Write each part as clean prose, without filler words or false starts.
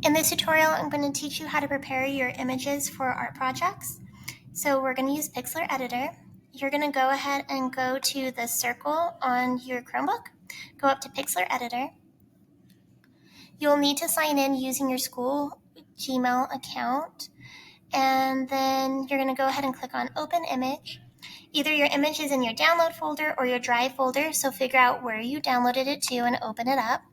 In this tutorial, I'm going to teach you how to prepare your images for art projects. So we're going to use Pixlr Editor. You're going to go ahead and go to the circle on your Chromebook, go up to Pixlr Editor. You'll need to sign in using your school Gmail account, and then you're going to go ahead and click on Open Image. Either your image is in your download folder or your drive folder, so figure out where you downloaded it to and open it up.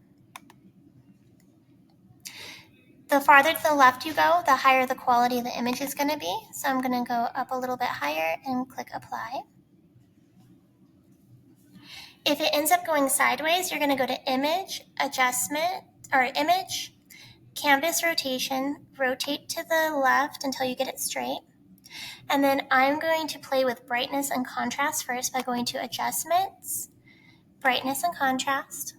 The farther to the left you go, the higher the quality of the image is going to be. So I'm going to go up a little bit higher and click Apply. If it ends up going sideways, you're going to go to Image, Adjustment, or Image, Canvas Rotation, rotate to the left until you get it straight. And then I'm going to play with brightness and contrast first by going to Adjustments, Brightness and Contrast.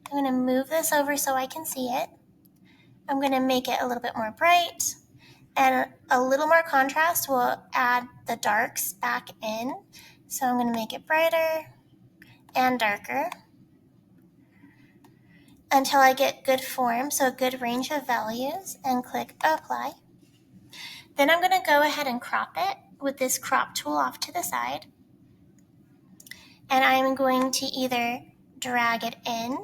I'm going to move this over so I can see it. I'm going to make it a little bit more bright, and a little more contrast will add the darks back in. So I'm going to make it brighter and darker until I get good form, so a good range of values, and click Apply. Then I'm going to go ahead and crop it with this crop tool off to the side. And I'm going to either drag it in.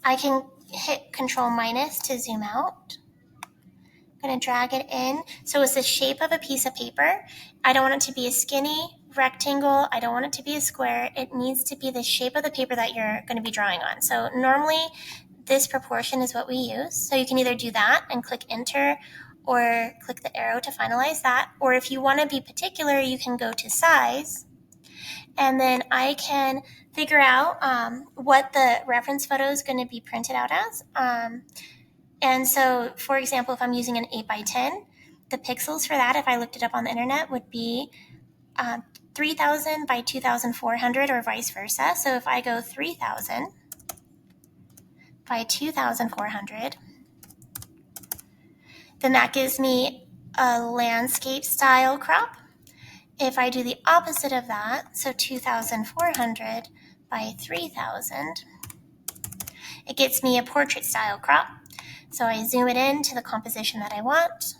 I can hit Control- to zoom out. I'm going to drag it in so it's the shape of a piece of paper. I don't want it to be a skinny rectangle. I don't want it to be a square. It needs to be the shape of the paper that you're going to be drawing on. So normally this proportion is what we use. So you can either do that and click Enter or click the arrow to finalize that. Or if you want to be particular, you can go to Size. And then I can figure out what the reference photo is going to be printed out as. And so, for example, if I'm using an 8x10, the pixels for that, if I looked it up on the internet, would be 3000 by 2400 or vice versa. So if I go 3000 by 2400, then that gives me a landscape style crop. If I do the opposite of that, so 2400 by 3000, it gets me a portrait style crop. So I zoom it in to the composition that I want.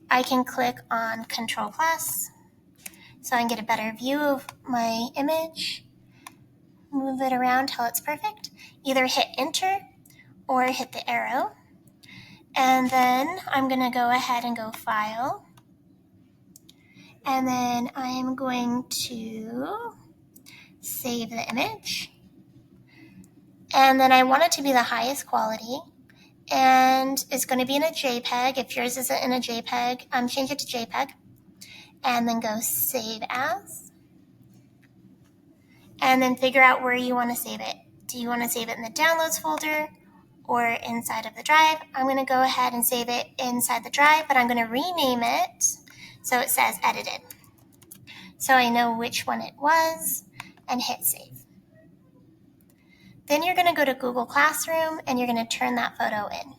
I can click on Control+, so I can get a better view of my image. Move it around till it's perfect. Either hit Enter or hit the arrow. And then I'm going to go ahead and go File. And then I'm going to save the image. And then I want it to be the highest quality. And it's going to be in a JPEG. If yours isn't in a JPEG, change it to JPEG. And then go Save As. And then figure out where you want to save it. Do you want to save it in the Downloads folder or inside of the drive? I'm going to go ahead and save it inside the drive, but I'm going to rename it so it says Edited. So I know which one it was, and hit Save. Then you're going to go to Google Classroom and you're going to turn that photo in.